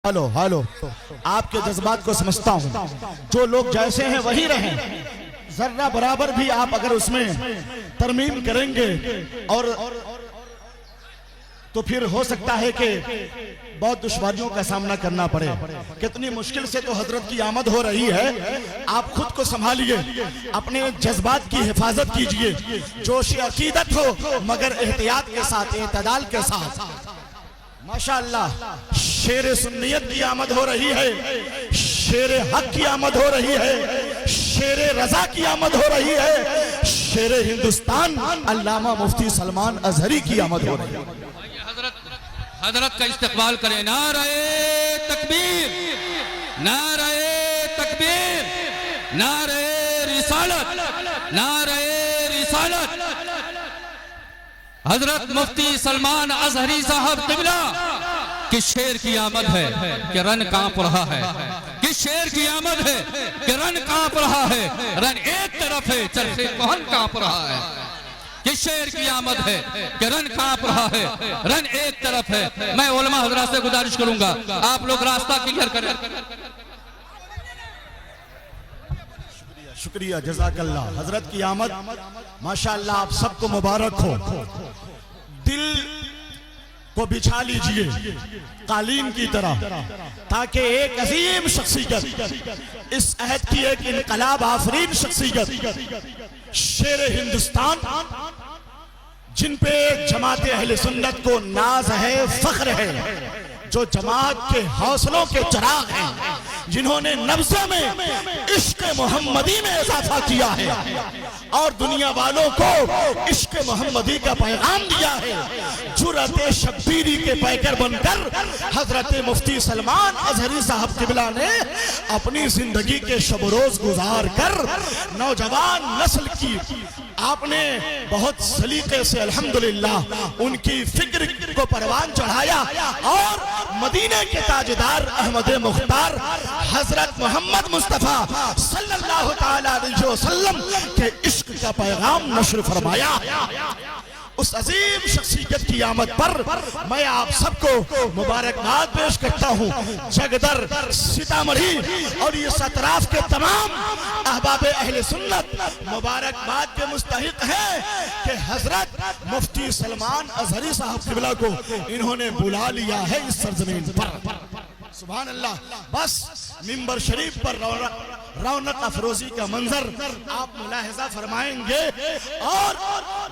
Hello hello, आपके जज्बात को समझता हूँ। जो लोग जैसे हैं वही रहें, जर्रा बराबर भी आप अगर उसमें तरमीम करेंगे और तो फिर हो सकता है कि बहुत दुश्वारियों का सामना करना पड़े। कितनी मुश्किल से तो हजरत की आमद हो रही है। आप खुद को संभालिए, अपने जज्बात की हिफाजत कीजिए। जोश अकीदत हो मगर एहतियात के साथ, एतदाल के साथ। माशाअल्लाह, शेर सुन्नियत की आमद हो रही है, शेर हक की आमद हो रही है, शेर रजा की आमद हो रही है, शेर हिंदुस्तान अल्लामा मुफ्ती सलमान अजहरी की आमद हो रही है। हजरत का इस्तकबाल करें। नारे तकबीर, नारे तकबीर, नारे रिसालत, नारे रिसालत। हजरत मुफ्ती सलमान अजहरी साहब किबला कि शेर की आमद है कि रन कांप रहा है, कि शेर की आमद है कि रन कांप रहा है। रन एक तरफ है, चरखे कोहन कांप रहा है। कि शेर की आमद है कि रन कांप रहा है, रन एक तरफ है। मैं उलमा हजरात से गुजारिश करूंगा, आप लोग रास्ता क्लियर करें। शुक्रिया, जज़ाकल्लाह। हजरत की आमद माशाअल्लाह, आप सबको मुबारक हो। दिल को बिछा लीजिए कालीन की तरह, ताकि एक अजीम शख्सियत, इस अहद की एक इनकलाब आफरीन शख्सियत, शेर हिंदुस्तान, जिन पे जमात अहले सुन्नत को नाज है, फख्र है, जो जमात के हौसलों के चिराग हैं, जिन्होंने नब्ज़ों में इश्क मोहम्मदी में इजाफा किया है और दुनिया वालों को इश्क मोहम्मदी का पैगाम दिया है। जुर्रत शब्बीरी के पैकर बनकर हजरत मुफ्ती सलमान अजहरी साहब किबला ने अपनी जिंदगी के शब रोज गुजार कर नौजवान नस्ल की आपने बहुत सलीके से अल्हम्दुलिल्लाह उनकी फिक्र को परवान चढ़ाया और मदीने के ताजदार अहमद मुख्तार हजरत मोहम्मद मुस्तफा सल्लल्लाहु ताला अलैहि वसल्लम के इश्क का पैगाम नश्र फरमाया। उस अजीम शख्सियत की आमद पर मैं आप सबको मुबारकबाद पेश करता हूँ। जगदर, सीतामढ़ी और ये सतराफ के तमाम अहबाब अहले सुन्नत मुबारकबाद के मुस्तहिक हैं कि हजरत मुफ्ती सलमान अजहरी साहब किबला को इन्होंने बुला लिया है इस सरजमीन पर। सुभान अल्लाह। बस मिंबर शरीफ पर रौनक अफरोजी का मंजर आप मुलाहिजा फरमाएंगे और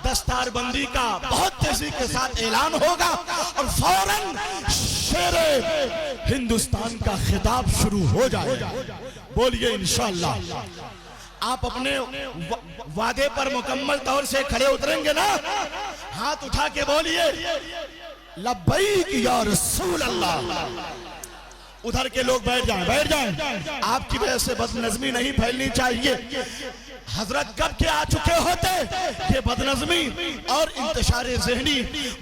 दस्तारबंदी का बहुत तेजी के साथ ऐलान होगा और फौरन शेर हिंदुस्तान का खिताब शुरू हो जाएगा। बोलिए इंशाअल्लाह। आप अपने वादे पर मुकम्मल तौर से खड़े उतरेंगे ना? हाथ उठा के बोलिए लब्बैक या रसूल अल्लाह। उधर के लोग बैठ जाएं, बैठ जाएं। आपकी वजह से बदनज़मी नहीं फैलनी चाहिए। हजरत कब के आ चुके होते कि बदनज़मी और इंतशार ज़हनी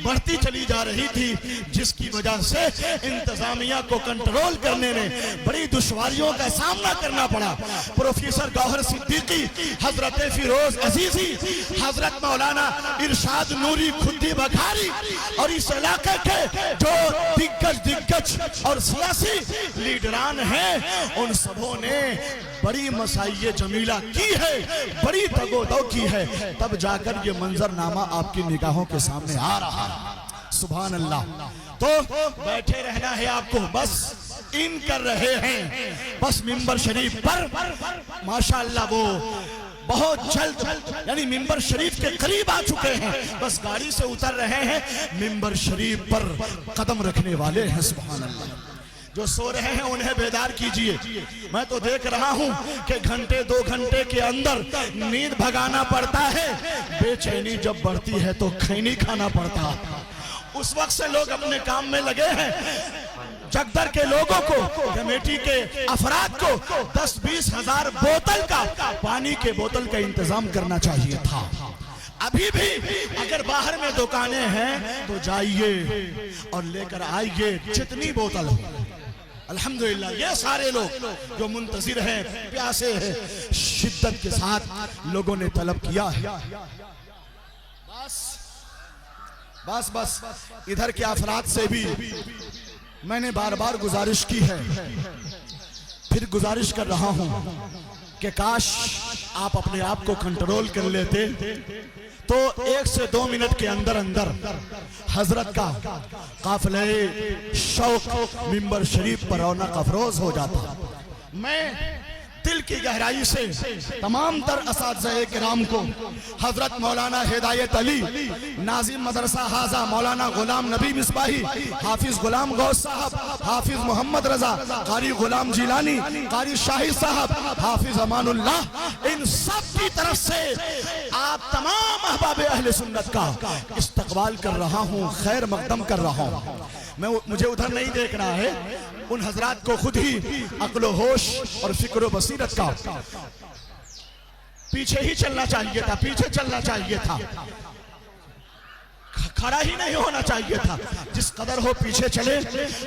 बढ़ती चली जा रही थी, जिसकी वजह से इंतजामिया को कंट्रोल करने में बड़ी दुश्वारियों का सामना करना पड़ा। प्रोफेसर गौहर सिद्दीकी, हजरत फिरोज अजीजी, हजरत मौलाना इरशाद नूरी खुद्दी बघारी और इस इलाके के जो दिग्गज और सियासी लीडरान हैं, उन सबों ने बड़ी मसाइये जमीला की है, बड़ी तगोदो की है, तब जाकर ये मंजरनामा आपकी निगाहों के सामने आ रहा है। सुभान अल्लाह। तो बैठे रहना है आपको, बस इन कर रहे हैं। बस मिंबर शरीफ पर माशाअल्लाह वो बहुत जल्द यानी मिंबर शरीफ के करीब आ चुके हैं, बस गाड़ी से उतर रहे हैं, मिंबर शरीफ पर कदम रखने वाले हैं। सुभान अल्लाह। जो सो रहे हैं उन्हें बेदार कीजिए। मैं तो देख रहा हूं कि घंटे 2 घंटे के अंदर नींद भगाना पड़ता है, बेचैनी जब बढ़ती है तो खैनी खाना पड़ता है। उस वक्त से लोग अपने काम में लगे हैं। जगदर के लोगों को, कमेटी के अफराद को 10-20 हजार बोतल का पानी के बोतल का इंतजाम करना चाहिए था। अभी भी अगर बाहर में दुकानें हैं तो जाइए और लेकर आइए जितनी बोतल हो। अल्हम्दुलिल्लाह ये सारे लोग जो मुंतजिर हैं, प्यासे हैं, शिद्दत के साथ लोगों ने तलब किया है। बस बस बस इधर के अफराद से भी मैंने बार बार गुजारिश की है, फिर गुजारिश कर रहा हूं कि काश आप अपने आप को कंट्रोल कर लेते तो 1 से 2 मिनट के अंदर अंदर हजरत का काफिले शौक मिंबर शरीफ पर रौनक अफरोज हो जाता। मैं दिल की गहराई से तमाम तर असातिज़े किराम को, हजरत मौलाना हिदायत अली नाजिम मदरसा हाजा, मौलाना गुलाम नबी मिसबाही, हाफिज गुलाम गौस साहब, हाफिज मोहम्मद रजा, कारी गुलाम जिलानी, कारी शाही साहब, हाफिज अमानुल्लाह, इन सब की तरफ से आप तमाम अहबाब अहले सुन्नत का इस्तकबाल कर रहा हूँ, खैर मकदम कर रहा हूँ। मुझे उधर नहीं देखना है, उन हजरात को खुद ही अक्ल होश और फिक्र बसीरत का पीछे ही चलना चाहिए था, पीछे चलना चाहिए था, खड़ा ही नहीं होना चाहिए था। जिस कदर हो पीछे चले,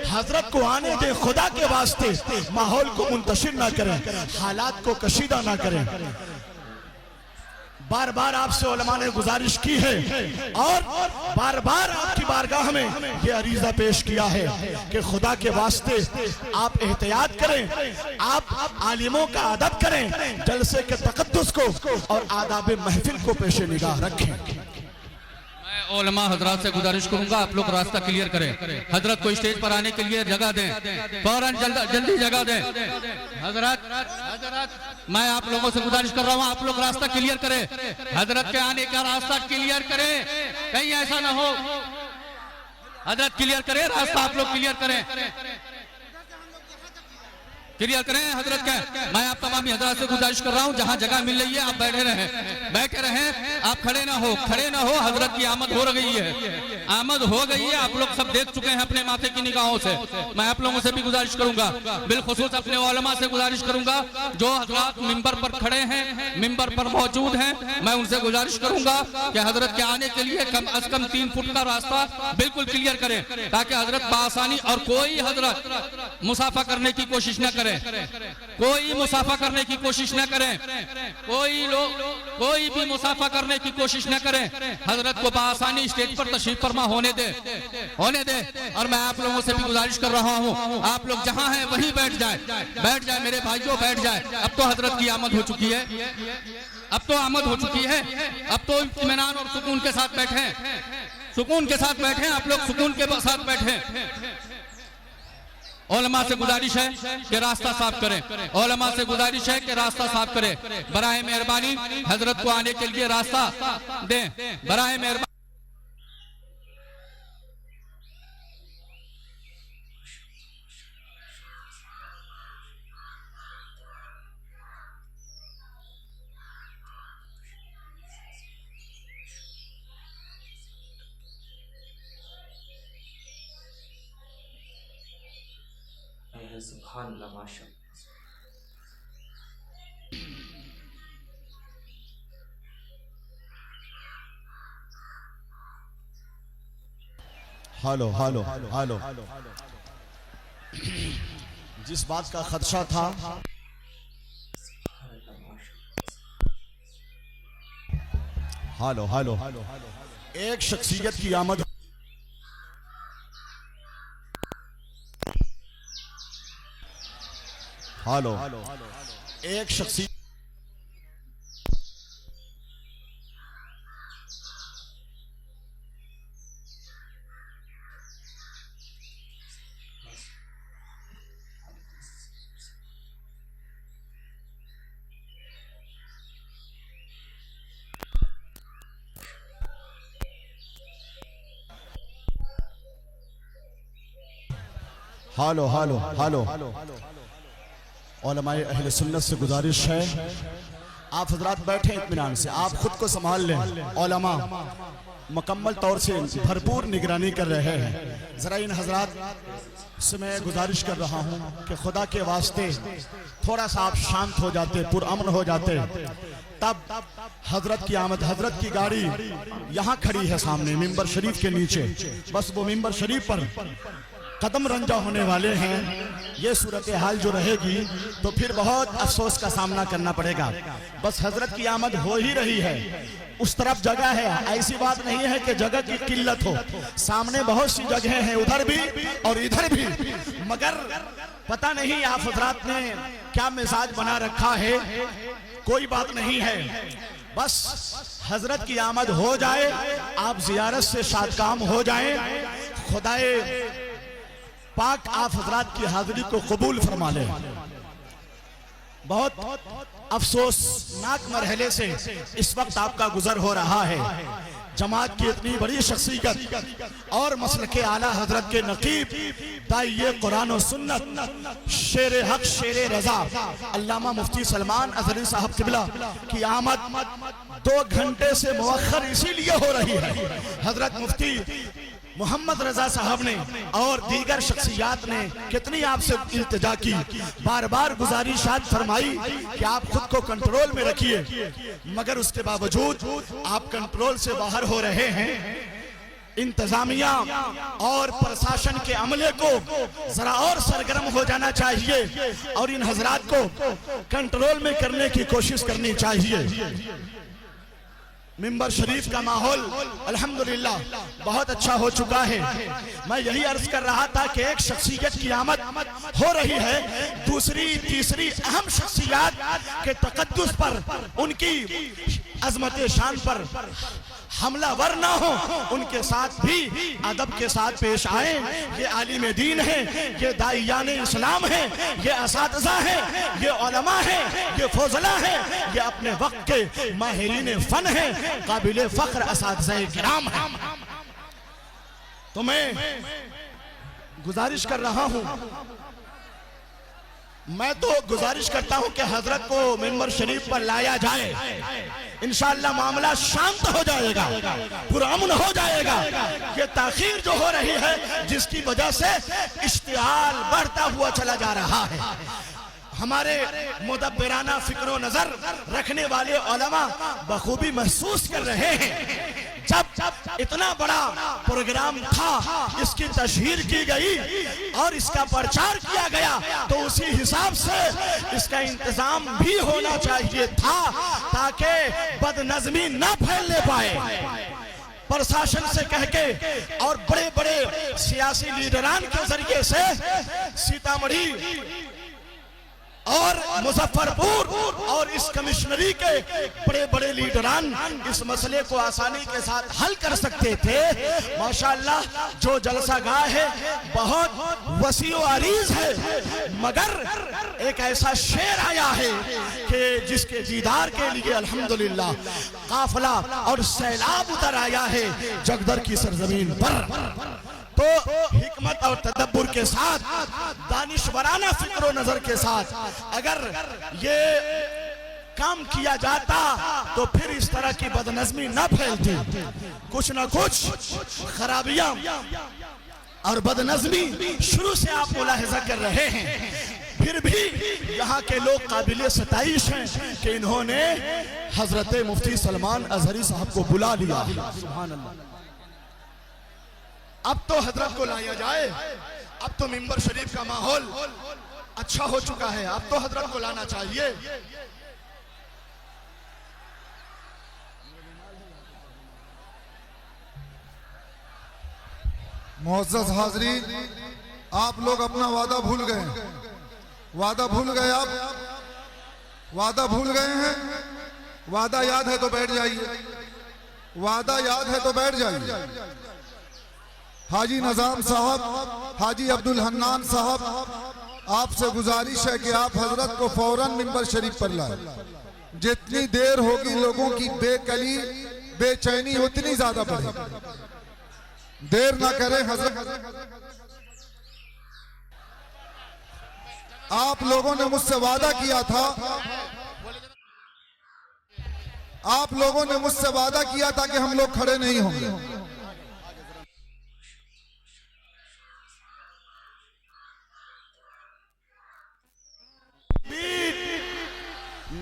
हजरत को आने दे, खुदा के वास्ते माहौल को मुंतशिर ना करें, हालात को कशीदा ना करें। बार बार आपसे उलमा ने गुजारिश की है और बार बार आपकी बारगाह में ये अरीजा पेश किया है कि खुदा के वास्ते आप एहतियात करें, आप आलिमों का अदब करें, जलसे के तकद्दुस को और आदाब महफिल को पेश निगाह रखें। मैं उलमा हजरात से गुजारिश करूंगा, आप लोग रास्ता क्लियर करें, हजरत को स्टेज पर आने के लिए जगह दें, फौरन जल्दी जगह दें। हजरत मैं आप लोगों से गुजारिश कर रहा हूं, आप लोग रास्ता क्लियर करें, हजरत के आने का रास्ता क्लियर करें, कहीं ऐसा ना हो। हजरत क्लियर करें रास्ता, आप लोग क्लियर करें, क्लियर करें हजरत का। मैं आप तमाम हजरात से गुजारिश कर रहा हूं, जहां जगह मिल रही है आप बैठे रहें, आप खड़े ना हो। हजरत की आमद हो गई है, आमद हो गई है, आप लोग सब देख चुके हैं अपने माथे की निगाहों से। मैं आप लोगों से भी गुजारिश करूंगा, बिलखुसूस अपने उलमा से गुजारिश करूंगा, जो हजरात मिंबर पर खड़े हैं, मिंबर पर मौजूद हैं, मैं उनसे गुजारिश करूंगा कि हजरत के आने के लिए कम अज कम 3 फुट का रास्ता बिल्कुल क्लियर करें, ताकि हजरत बासानी, और कोई हजरत मुसाफा करने की कोशिश न करें, कोई मुसाफा करने की कोशिश न करें, कोई भी मुसाफा करने की कोशिश न करें। हजरत को बासानी स्टेज पर तशरीफ फरमा होने दे। और मैं आप लोगों से भी गुजारिश कर रहा हूं, आप लोग जहां हैं वहीं बैठ जाए मेरे भाइयों, बैठ जाए। अब तो हजरत की आमद हो चुकी है, अब तो इत्मीनान और सुकून के साथ बैठे, आप लोग सुकून के साथ बैठे। उलमा से गुजारिश है कि रास्ता साफ करें, उलमा से गुजारिश है कि रास्ता साफ करें। बराए मेहरबानी हजरत को आने के लिए रास्ता दें, बराए मेहरबानी। सुभान अल्लाह, माशाअल्लाह। हेलो जिस बात का खदशा था, हेलो एक शख्सियत की आमद, एक शख्सियत, हेलो उलमाए अहले सुन्नत से गुजारिश है, आप हजरात बैठे इत्मीनान से, आप खुद को संभाल लें। उलमा मुकम्मल तौर से भरपूर निगरानी कर रहे हैं। ज़रा इन हजरात से मैं गुजारिश कर रहा हूँ कि खुदा के वास्ते थोड़ा सा आप शांत हो जाते, पुरअमन हो जाते, तब हजरत की आमद, हजरत की गाड़ी यहाँ खड़ी है सामने मिंबर शरीफ के नीचे, बस वो मिंबर शरीफ पर कदम रंजा होने वाले हैं। ये सूरत हाल जो रहेगी तो फिर बहुत अफसोस का सामना करना पड़ेगा। बस हजरत की आमद हो ही रही है, उस तरफ जगह है, ऐसी बात नहीं है कि जगह की किल्लत हो। सामने बहुत सी जगह हैं, उधर भी और इधर भी, मगर पता नहीं आप हजरात ने क्या मिजाज बना रखा है। कोई बात नहीं है, बस हजरत की आमद हो जाए, आप जियारत से शादकाम हो जाएं। खुदाए पाक आप हजरात की हाजिरी को कबूल फरमा ले। बहुत अफसोसनाक मरहले से इस वक्त आपका गुजर हो रहा है। जमात की इतनी बड़ी शख्सियत और मसलके आला हजरत के नकीब दाइये कुरान और सुन्नत शेर हक शेर रजा अल्लामा मुफ्ती सलमान अजहरी साहब किबला की आमद 2 घंटे से मुअख्खर इसीलिए हो रही है। हजरत मुफ्ती मोहम्मद रजा साहब ने और दीगर शख्सियात ने कितनी आपसे इल्तिजा की, बार बार गुजारिशात फरमाई कि आप खुद को कंट्रोल में रखिए, मगर उसके बावजूद आप कंट्रोल से बाहर हो रहे हैं। इंतजामिया और प्रशासन के अमले को जरा और सरगर्म हो जाना चाहिए और इन हजरात को कंट्रोल में करने की कोशिश करनी चाहिए। मिंबर शरीफ का माहौल अल्हम्दुलिल्लाह बहुत अच्छा हो चुका है। मैं यही अर्ज कर रहा था कि एक शख्सियत की आमद हो रही है, दूसरी तीसरी अहम शख्सियत के तकद्दुस पर, उनकी अजमत शान पर हमलावर ना हो, उनके साथ भी अदब के साथ पेश आए। ये आलिम दीन है, ये दाइयान इस्लाम है, ये असातिज़ा है, ये उलमा है, ये फौजला है, ये अपने वक्त के माहिरीन फन है, काबिल फख्र असातिज़ा किराम है। तो मैं गुजारिश कर रहा हूं, मैं तो गुजारिश करता हूं कि हजरत को मिंबर शरीफ पर लाया जाए। इंशाअल्लाह मामला शांत हो जाएगा, पुरअमन हो जाएगा। ये ताखीर जो हो रही है, जिसकी वजह से इश्तिहाल बढ़ता हुआ चला जा रहा है। हमारे मुदब्बिराना फिक्र नजर रखने वाले उलमा बखूबी महसूस कर रहे हैं, जब इतना बड़ा प्रोग्राम था, इसकी तशहीर की गई और इसका प्रचार किया गया, तो उसी हिसाब से इसका इंतजाम भी होना चाहिए था ताकि बदनज़मी न फैलने पाए। प्रशासन से कह के और बड़े बड़े सियासी लीडरान के जरिए से सीतामढ़ी और मुजफ्फरपुर और इस कमिश्नरी के बड़े बड़े लीडरान इस मसले को आसानी के साथ हल कर सकते थे। माशाअल्लाह जो जलसा गाह है बहुत वसीओ अरीज है, मगर एक ऐसा शेर आया है कि जिसके दीदार के लिए अल्हम्दुलिल्लाह काफिला और सैलाब उतर आया है जगदर की सरजमीन पर। तो हिकमत और तदब्बुर के साथ, दानिशवराना फिक्र नजर के साथ अगर ये काम किया जाता तो फिर इस तरह की बदनज़मी न फैलती। कुछ न कुछ खराबियां और बदनज़मी शुरू से आप मुलाहिजा कर रहे हैं, फिर भी यहाँ के लोग काबिल सताइश हैं कि इन्होंने हजरत मुफ्ती सलमान अजहरी साहब को बुला लिया। सुभान अल्लाह। अब तो हजरत को लाया जाए, अब तो मिंबर शरीफ का माहौल अच्छा हो चुका है, अब तो हजरत को लाना चाहिए। मुअज़्ज़ज़ हाज़रीन, आप लोग अपना वादा भूल गए, वादा भूल गए, आप वादा भूल गए हैं। वादा याद है तो बैठ जाइए, वादा याद है तो बैठ जाइए। हाजी नज़ाम साहब, हाजी अब्दुल हन्नान साहब, आपसे गुजारिश है कि आप हजरत को फौरन मिंबर शरीफ पर लाएं। जितनी देर होगी लोगों की बेकली बेचैनी उतनी ज्यादा बढ़ेगी। देर ना करें हजरत। आप लोगों ने मुझसे वादा किया था, आप लोगों ने मुझसे वादा किया था कि हम लोग खड़े नहीं होंगे।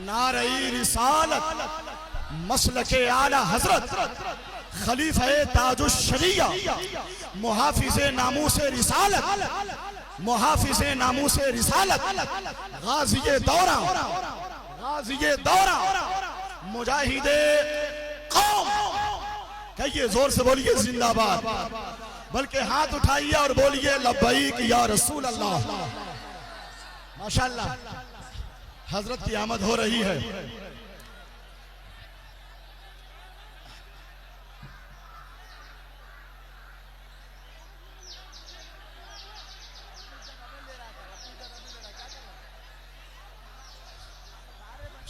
नारई रिसालत मसलके आला हजरत खलीफा ताजुश शरिया, मुहाफिज़े नामूसे रिसालत, मुहाफिज़े नामूसे रिसालत, गाज़िये दौरा, गाज़िये दौरा, मुजाहिदे कौम। कहिए जोर से, बोलिए जिंदाबाद, बल्कि हाथ उठाइए और बोलिए लब्बैक या रसूल अल्लाह। माशाअल्लाह, हजरत की आमद हो रही है।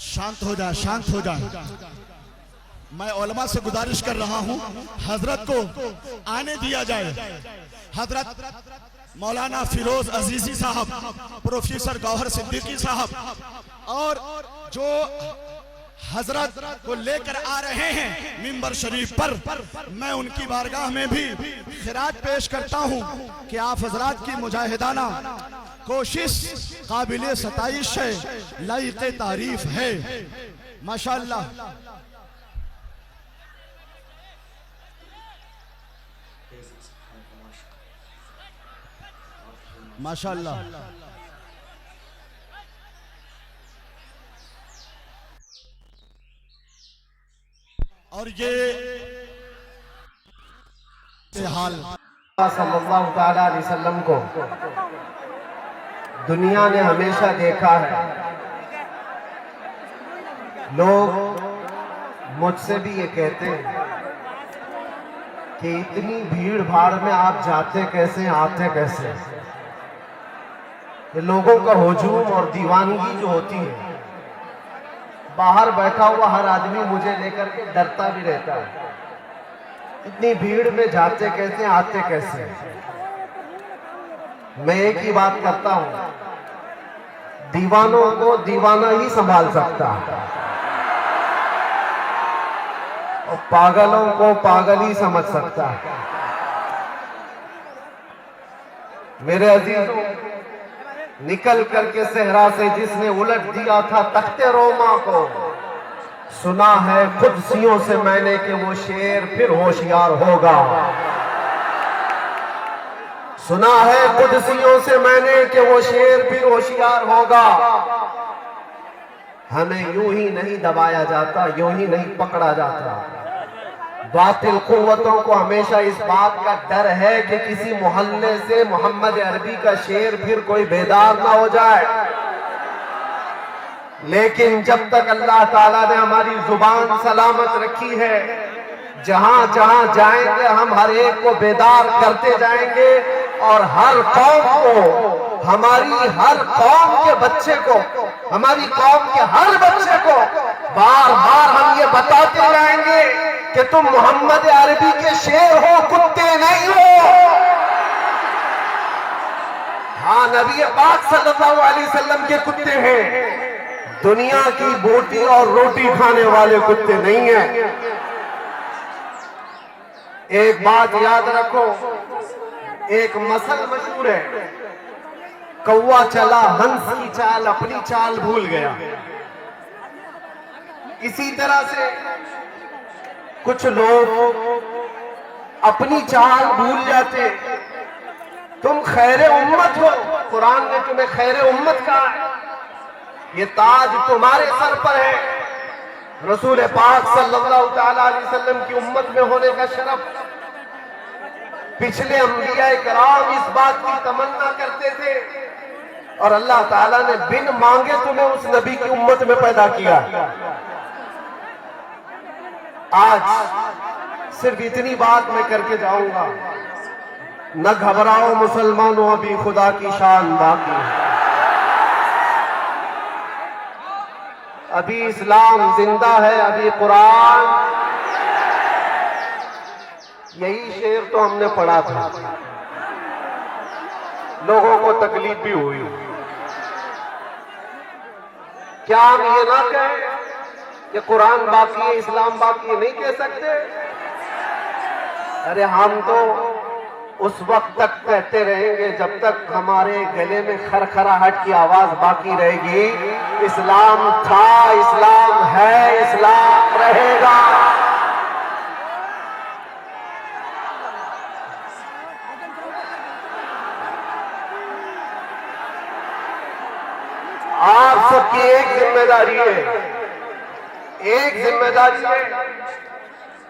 शांत हो जाए, शांत हो जाए। मैं उलमा से गुजारिश कर रहा हूं, हजरत को आने दिया जाए। हजरत मौलाना फिरोज अजीजी साहब, प्रोफेसर गौहर सिद्दीकी साहब और जो हजरत को लेकर आ रहे हैं मिंबर शरीफ पर, मैं उनकी बारगाह में भी खिराज पेश करता हूं कि आप हजरात की मुजाहिदाना कोशिश काबिले सताइश है, लायक़े तारीफ है। माशाअल्लाह, माशाअल्लाह। और ये हाल सल्लल्लाहु तआला अलैहि वसल्लम को दुनिया ने हमेशा देखा है। लोग मुझसे भी ये कहते हैं कि इतनी भीड़ भाड़ में आप जाते कैसे, आते कैसे। ये लोगों का हुजूम और दीवानगी जो होती है, बाहर बैठा हुआ हर आदमी मुझे लेकर के डरता भी रहता है। इतनी भीड़ में जाते कैसे, आते कैसे। मैं एक ही बात करता हूं, दीवानों को दीवाना ही संभाल सकता है और पागलों को पागल ही समझ सकता है। मेरे अजीजों, निकल करके सहरा से जिसने उलट दिया था तख्ते रोमा को, सुना है खुदसियों से मैंने कि वो शेर फिर होशियार होगा। सुना है खुदसियों से मैंने कि वो शेर फिर होशियार होगा। हमें यूं ही नहीं दबाया जाता, यूं ही नहीं पकड़ा जाता। बातिल कुव्वतों को हमेशा इस बात का डर है कि किसी मोहल्ले से मोहम्मद अरबी का शेर फिर कोई बेदार ना हो जाए। लेकिन जब तक अल्लाह ताला ने हमारी जुबान सलामत रखी है, जहां जहां जाएंगे हम हर एक को बेदार करते जाएंगे और हर कौम को, हमारी हर कौम के बच्चे को, हमारी कौम के हर बच्चे को बार बार हम ये बताते जाएंगे कि तुम मोहम्मद अरबी के शेर हो, कुत्ते नहीं हो। हाँ, नबी पाक सल्लल्लाहु अलैहि वसल्लम के कुत्ते हैं, दुनिया की बोटी और रोटी खाने वाले कुत्ते नहीं हैं। एक बात याद रखो, एक मसल मशहूर है, कौवा चला हंस की चाल, अपनी चाल भूल गया। इसी तरह से कुछ लोग अपनी चाल भूल जाते। तुम खैरे उम्मत हो, कुरान ने तुम्हें खैरे उम्मत कहा है, ये ताज तुम्हारे सर पर है। रसूल पाक सल्लल्लाहु तआला अलैहि वसल्लम की उम्मत में होने का शरफ पिछले अंबिया किराम इस बात की तमन्ना करते थे और अल्लाह ताला ने बिन मांगे तुम्हें उस नबी की उम्मत में पैदा किया। आज सिर्फ इतनी बात मैं करके जाऊंगा, न घबराओ मुसलमानों, अभी खुदा की शान बाकी है। अभी इस्लाम जिंदा है, अभी कुरान। यही शेर तो हमने पढ़ा था, लोगों को तकलीफ भी हुई। क्या हम ये ना कहें कि कुरान बाकी है, इस्लाम बाकी है? नहीं कह सकते। अरे हम तो उस वक्त तक कहते रहेंगे जब तक हमारे गले में खरखराहट की आवाज बाकी रहेगी। इस्लाम था, इस्लाम है, इस्लाम रहेगा। सबकी एक जिम्मेदारी है, एक जिम्मेदारी है,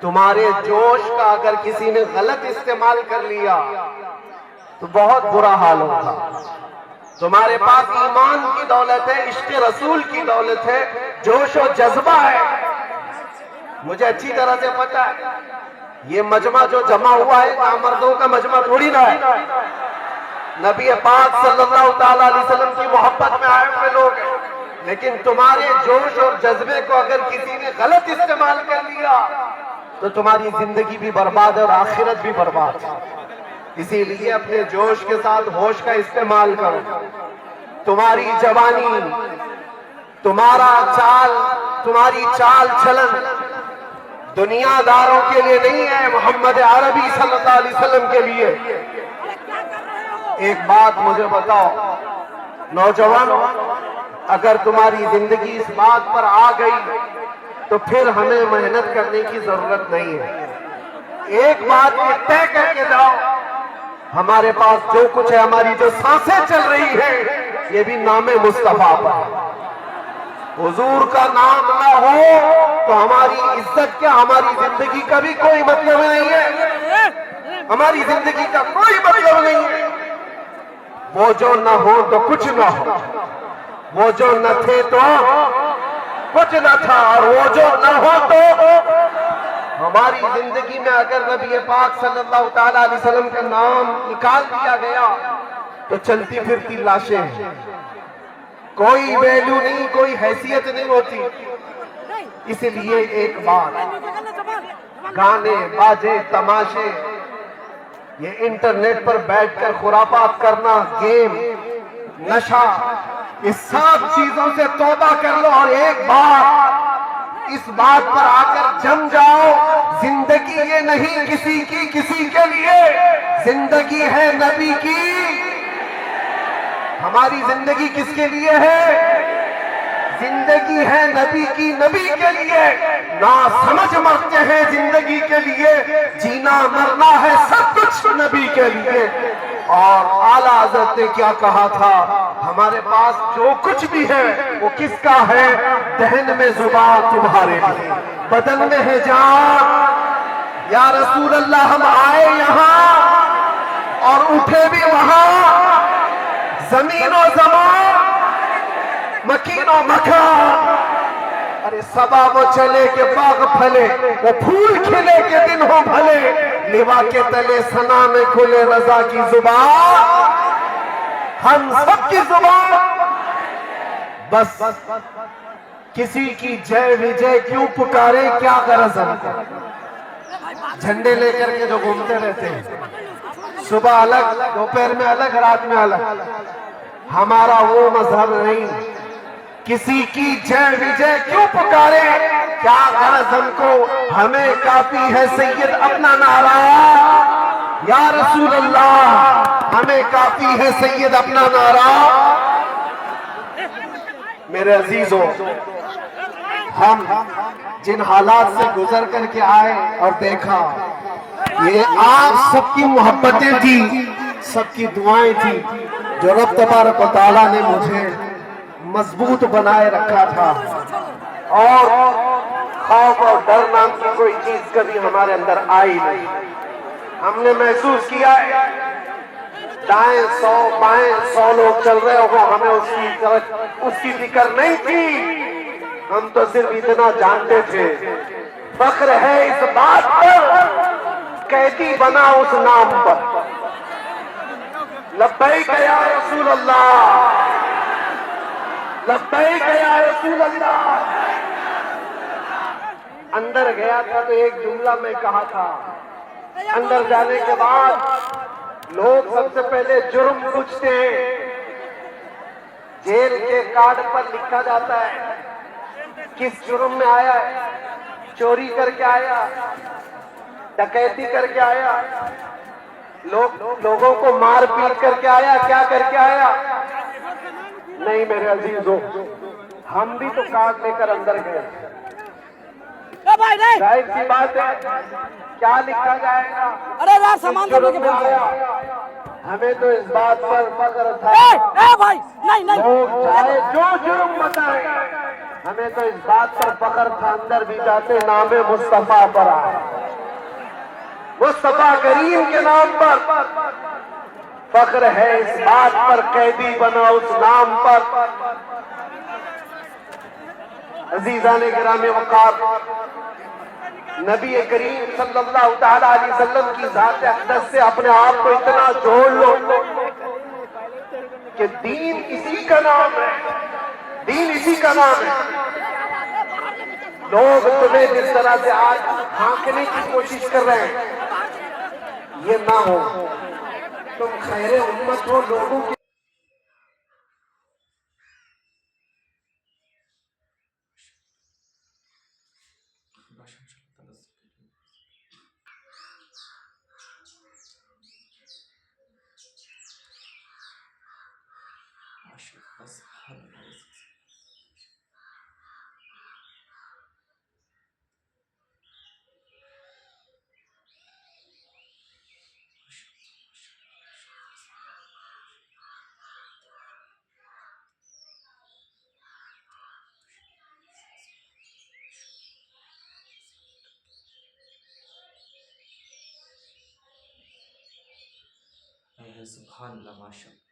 तुम्हारे जोश का अगर किसी ने गलत इस्तेमाल कर लिया तो बहुत बुरा हाल होगा। तुम्हारे पास ईमान की दौलत है, इश्क रसूल की दौलत है, जोश और जज्बा है। मुझे अच्छी तरह से पता है ये मजमा जो जमा हुआ है नामर्दों का मजमा थोड़ी ना है। नबी पाक सल्लल्लाहु ताला अलैहि वसल्लम की मोहब्बत में आए हुए लोग हैं, लेकिन तुम्हारे जोश और जज्बे को अगर किसी ने गलत इस्तेमाल कर लिया तो तुम्हारी जिंदगी भी बर्बाद है और आखिरत भी बर्बाद है। इसीलिए अपने जोश के साथ होश का इस्तेमाल करो। तुम्हारी जवानी, तुम्हारा चाल, तुम्हारी चाल चलन दुनियादारों के लिए नहीं है, मोहम्मद अरबी सल्लल्लाहु अलैहि वसल्लम के लिए। एक बात मुझे बताओ नौजवानों, अगर तुम्हारी जिंदगी इस बात पर आ गई तो फिर हमें मेहनत करने की जरूरत नहीं है। एक बात ये तय करके जाओ, हमारे पास जो कुछ है, हमारी जो सांसें चल रही है, ये भी नामे मुस्तफा पर। हुजूर का नाम ना हो तो हमारी इज्जत क्या, हमारी जिंदगी का भी कोई मतलब नहीं है, हमारी जिंदगी का कोई मतलब नहीं है। वो जो न हो तो कुछ न हो, वो जो न थे तो कुछ न था, और वो जो न हो तो हमारी जिंदगी में अगर नबी पाक सल्लल्लाहु ताला अलैहि वसल्लम का नाम निकाल दिया गया तो चलती फिरती लाशें हैं, कोई वैल्यू नहीं, कोई हैसियत नहीं होती। इसलिए एक बात, गाने बाजे तमाशे, ये इंटरनेट पर बैठकर खुरापात करना, गेम, नशा, इस सब चीजों से तौबा कर लो और एक बार इस बात पर आकर जम जाओ, जिंदगी ये नहीं किसी की किसी के लिए, जिंदगी है नबी की। हमारी जिंदगी किसके लिए है? जिंदगी है नबी की, नबी के लिए। ना समझ मरते हैं जिंदगी के लिए, जीना मरना है सब कुछ नबी के लिए। और आला हज़रत ने क्या कहा था, हमारे पास जो कुछ भी है वो किसका है? दहन में जुबान तुम्हारे लिए, बदन में है जान। या रसूल अल्लाह, हम आए यहाँ और उठे भी वहां, जमीनो जमान, मकीनो मकान। अरे सबा वो चले के बाग फले, वो फूल खिले के दिन हो भले, लिवा के तले सना में खुले रजा की जुबान। हम सबकी जुबान बस किसी की जय विजय क्यों पुकारे, क्या गरज हमको? झंडे लेकर के जो घूमते रहते हैं, सुबह अलग, दोपहर में अलग, रात में अलग। हमारा वो मजहब नहीं। किसी की जय विजय क्यों पुकारे, क्या गरज हमको? हमें काफी है सैयद अपना नारा। या रसूल अल्लाह, हमें काफी है सैयद अपना नारा। मेरे अजीजों, हम जिन हालात से गुजर करके आए और देखा, ये आप सबकी मोहब्बतें थी, सबकी दुआएं थी, जो रब तबारक व तआला ने मुझे मजबूत बनाए रखा था। और खौफ और डर नाम की कोई चीज कभी हमारे अंदर आई नहीं। हमने महसूस किया है दाएं 100 बाएं 100 लोग चल रहे हो, हमें उसकी फिक्र नहीं थी। हम तो सिर्फ इतना जानते थे, फख्र है इस बात पर, कैदी बना उस नाम पर। लब्बैक या रसूल अल्लाह, लब्बैक या रसूल अल्लाह। अंदर गया था तो एक जुमला में कहा था, अंदर जाने के बाद लोग सबसे पहले जुर्म पूछते हैं। जेल के कार्ड पर लिखा जाता है किस जुर्म में आया है, चोरी करके आया, डकैती करके आया, लोगों को मार पीट करके आया, क्या करके आया? नहीं मेरे अजीजों, हम भी तो कार्ड लेकर अंदर गए। जाहिर सी बात है, क्या लिखा जाएगा? अरे यार सामान आया, हमें तो इस बात पर फख्र था, भाई नहीं नहीं, लोग चाहे जो जुर्म बताएं, हमें तो इस बात पर फख्र था, अंदर भी जाते नामे मुस्तफा पर आए, मुस्तफा करीम के नाम पर फख्र है, इस बात पर कैदी बना उस नाम पर। अजीजाने गिरामे वक़ार, नबी करीम सल्लल्लाहु तआला अलैहि वसल्लम की ज़ात अक़दस से अपने आप को इतना जोड़ लो कि दीन इसी का नाम है, दीन इसी का नाम है। लोग तुम्हें जिस तरह से आज हाँकने की कोशिश कर रहे हैं, ये ना हो, तुम खैरे उम्मत हो, लोगों की सुभान अल्लाह माशाअल्लाह।